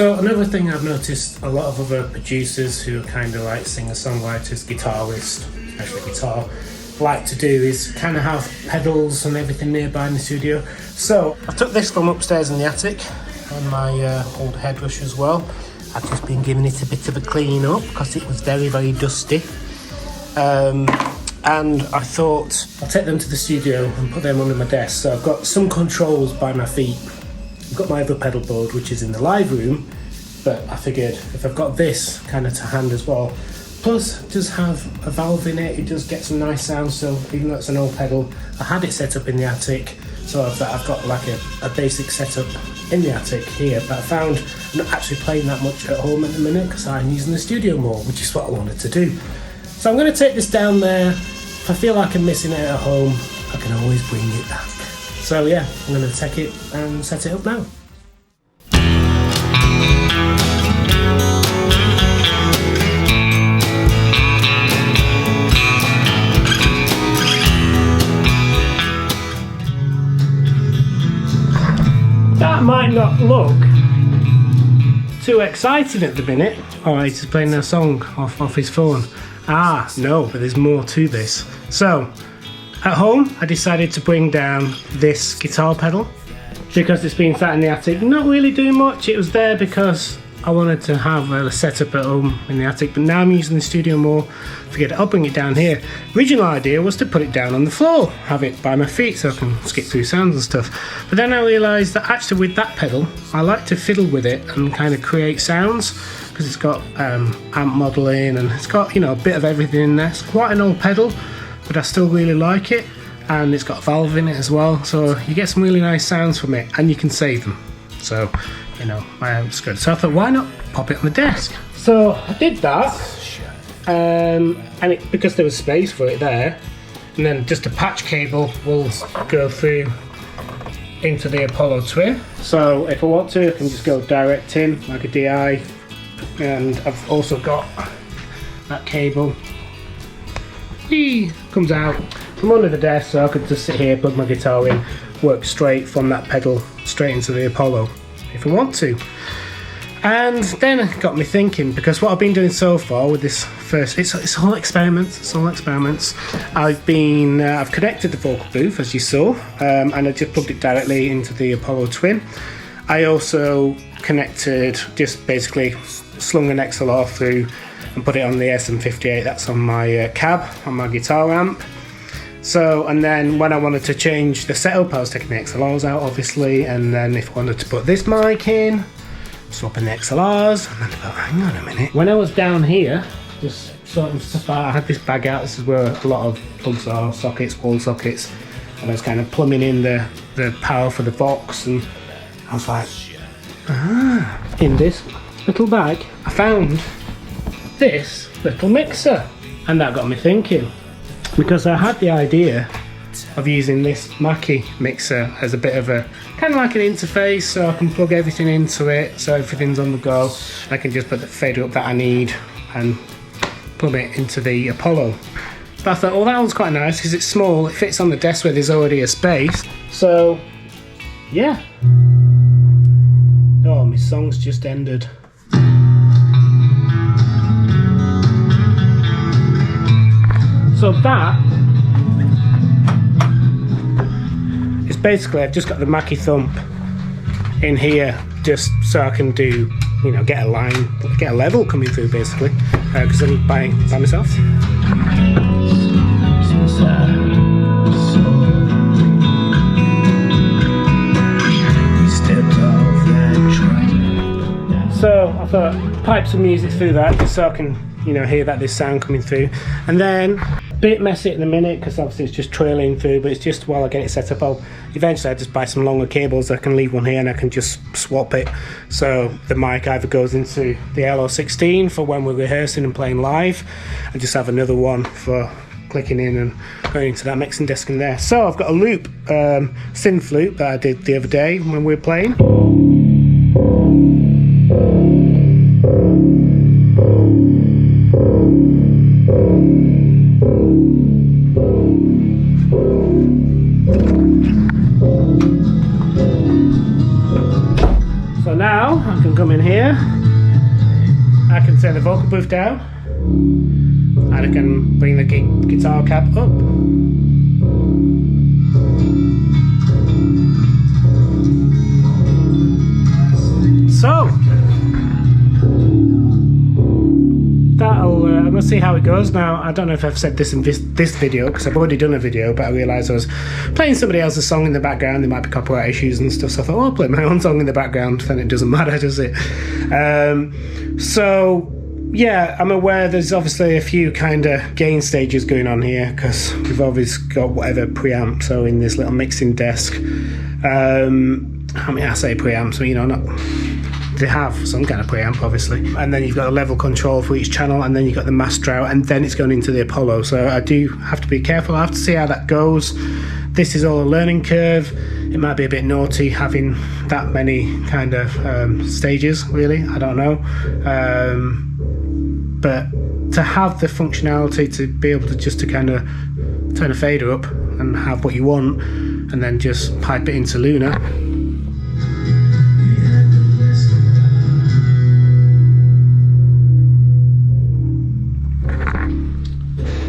So another thing I've noticed a lot of other producers who are kind of like singer-songwriters, guitarists, especially guitar, like to do is kind of have pedals and everything nearby in the studio. So I took this from upstairs in the attic and my old headbrush as well. I've just been giving it a bit of a clean up because it was very, very dusty. And I thought I'll take them to the studio and put them under my desk. So I've got some controls by my feet. I've got my other pedal board, which is in the live room, but I figured if I've got this kind of to hand as well, plus just have a valve in it, it does get some nice sound. So even though it's an old pedal, I had it set up in the attic, so I've got like a basic setup in the attic here, but I found I'm not actually playing that much at home at the minute because I'm using the studio more, which is what I wanted to do. So I'm going to take this down there. If I feel like I'm missing it at home, I can always bring it back. So yeah, I'm going to take it and set it up now. That might not look too exciting at the minute. Oh, he's just playing a song off his phone. Ah, no, but there's more to this. So, at home, I decided to bring down this guitar pedal because it's been sat in the attic, not really doing much. It was there because I wanted to have a setup at home in the attic, but now I'm using the studio more. Figured I'll bring it down here. Original idea was to put it down on the floor, have it by my feet so I can skip through sounds and stuff. But then I realised that actually with that pedal, I like to fiddle with it and kind of create sounds because it's got amp modelling and it's got, you know, a bit of everything in there. It's quite an old pedal, but I still really like it, and it's got a valve in it as well, so you get some really nice sounds from it and you can save them. So, you know, it's good. So I thought, why not pop it on the desk? So I did that, and because there was space for it there, and then just a patch cable will go through into the Apollo Twin. So if I want to, I can just go direct in like a DI, and I've also got that cable. Whee! Comes out from under the desk, so I could just sit here, plug my guitar in, work straight from that pedal straight into the Apollo if I want to. And then it got me thinking, because what I've been doing so far with this first, it's all experiments. I've connected the vocal booth, as you saw, and I just plugged it directly into the Apollo Twin. I also connected, just basically slung an XLR through and put it on the SM58. That's on my cab, on my guitar amp. So, and then when I wanted to change the setup, I was taking the XLRs out, obviously, and then if I wanted to put this mic in, swapping the XLRs, and then I thought, hang on a minute. When I was down here, just sorting stuff out, I had this bag out. This is where a lot of plugs are, sockets, wall sockets, and I was kind of plumbing in the power for the box, and I was like, in this little bag, I found this little mixer, and that got me thinking. Because I had the idea of using this Mackie mixer as a bit of a kind of like an interface, so I can plug everything into it, so everything's on the go. I can just put the fader up that I need and plug it into the Apollo. But I thought, well, that one's quite nice because it's small, it fits on the desk where there's already a space. So, yeah. Oh, my song's just ended. So that is basically, I've just got the Mackie thump in here just so I can do, you know, get a line, get a level coming through basically, because I'm by myself. So I thought, pipe some music through that just so I can, you know, hear this sound coming through. And then bit messy at the minute because obviously it's just trailing through, but it's just while I get it set up, I'll just buy some longer cables. I can leave one here and I can just swap it, so the mic either goes into the LO16 for when we're rehearsing and playing live, and just have another one for clicking in and going into that mixing desk in there. So I've got a loop, synth loop that I did the other day when we were playing. So So now I can come in here, I can turn the vocal booth down, and I can bring the guitar cab up. So I'm gonna see how it goes. Now I don't know if I've said this in this video because I've already done a video, but I realised I was playing somebody else's song in the background. There might be copyright issues and stuff, so I thought, oh, I'll play my own song in the background, then it doesn't matter, does it? So yeah, I'm aware there's obviously a few kind of gain stages going on here because we've obviously got whatever preamp, so in this little mixing desk. I mean, I say preamp, so not. They have some kind of preamp, obviously, and then you've got a level control for each channel, and then you've got the master out, and then it's going into the Apollo. So I do have to be careful. I have to see how that goes. This is all a learning curve. It might be a bit naughty having that many kind of stages, really. I don't know, but to have the functionality to be able to just to kind of turn a fader up and have what you want, and then just pipe it into Luna.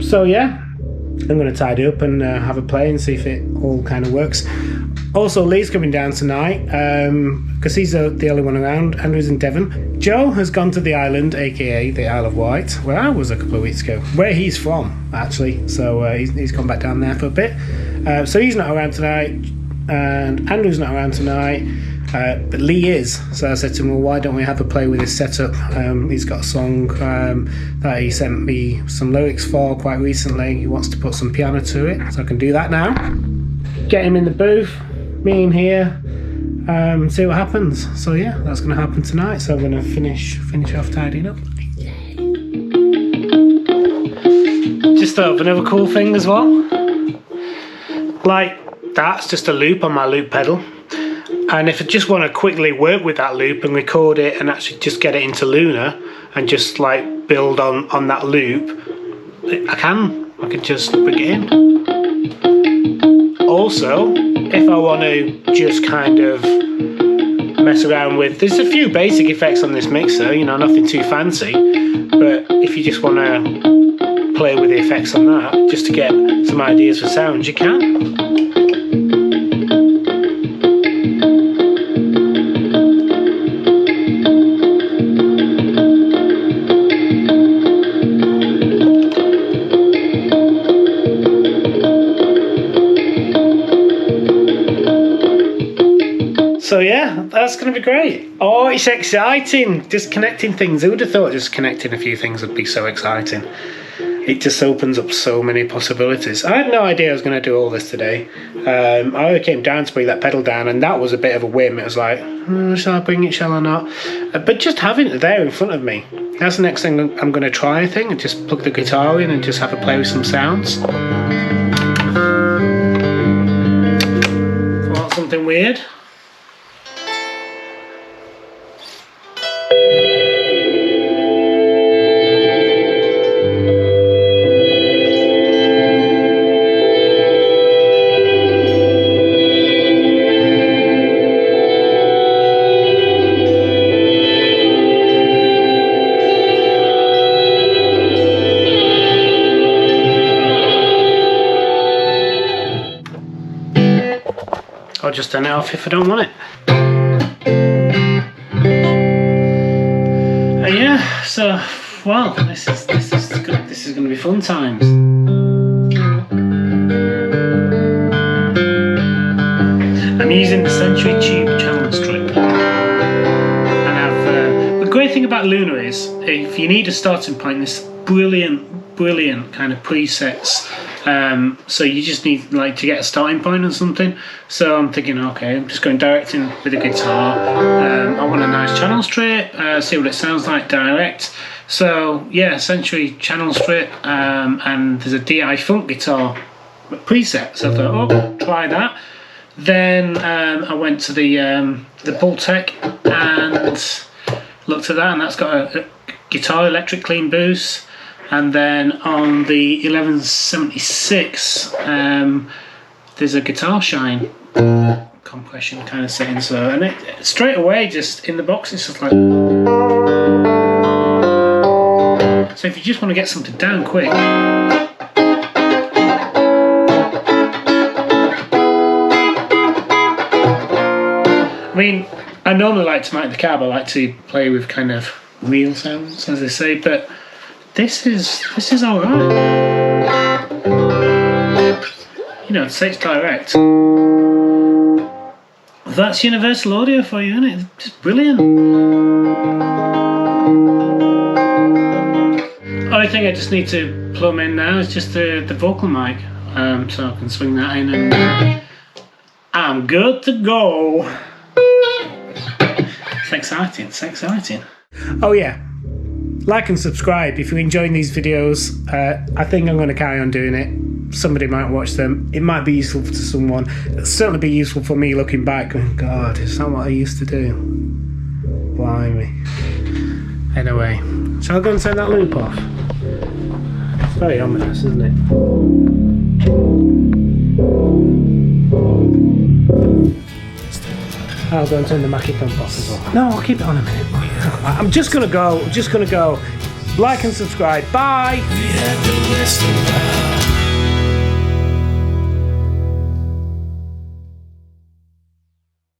So yeah, I'm going to tidy up and have a play and see if it all kind of works. Also, Lee's coming down tonight because he's the only one around. Andrew's in Devon. Joe has gone to the island, aka the Isle of Wight, where I was a couple of weeks ago, where he's from actually. So he's gone back down there for a bit. So he's not around tonight, and Andrew's not around tonight. But Lee is, so I said to him, well, why don't we have a play with his setup? He's got a song that he sent me some lyrics for quite recently. He wants to put some piano to it, so I can do that now. Get him in the booth, me in here, see what happens. So yeah, that's going to happen tonight. So I'm going to finish off tidying up. Just thought of another cool thing as well. Like, that's just a loop on my loop pedal. And if I just want to quickly work with that loop and record it and actually just get it into Luna and just like build on that loop, I can just bring it in. Also, if I want to just kind of mess around with, there's a few basic effects on this mixer, nothing too fancy, but if you just want to play with the effects on that just to get some ideas for sounds, you can. So yeah, that's going to be great. Oh, it's exciting. Just connecting things. Who would have thought just connecting a few things would be so exciting? It just opens up so many possibilities. I had no idea I was going to do all this today. I only came down to bring that pedal down, and that was a bit of a whim. It was like, shall I bring it, shall I not? But just having it there in front of me, that's the next thing I'm going to try, I think, and just plug the guitar in and just have a play with some sounds. Want something weird? I'll just turn it off if I don't want it. Yeah, so well, this is good. This is going to be fun times. I'm using the Century Tube channel strip, and the great thing about Luna is if you need a starting point, this brilliant kind of presets. So you just need like to get a starting point or something. So I'm thinking, okay, I'm just going direct in with the guitar. I want a nice channel strip, see what it sounds like direct. So yeah, Century channel strip, and there's a DI Funk guitar preset. So I thought, oh, try that. Then I went to the Pultec and looked at that, and that's got a guitar electric clean boost. And then on the 1176, there's a guitar shine compression kind of setting. So, and it straight away, just in the box, it's just like. So if you just want to get something down quick. I mean, I normally like to mic the cab. I like to play with kind of real sounds, as they say, but this is all right. You know, say it's direct. That's universal audio for you, isn't it? It's just brilliant. Only thing I just need to plumb in now is just the vocal mic, so I can swing that in, and I'm good to go. It's exciting, it's exciting. Oh yeah, like and subscribe if you're enjoying these videos. I think I'm going to carry on doing it. Somebody might watch them. It might be useful to someone. It'll certainly be useful for me looking back going, God, is that what I used to do? Blimey. Anyway, shall I go and turn that loop off? It's very ominous, isn't it? I'll go and turn the Mackie pump off as well. No, I'll keep it on a minute. I'm just gonna go. Like and subscribe. Bye.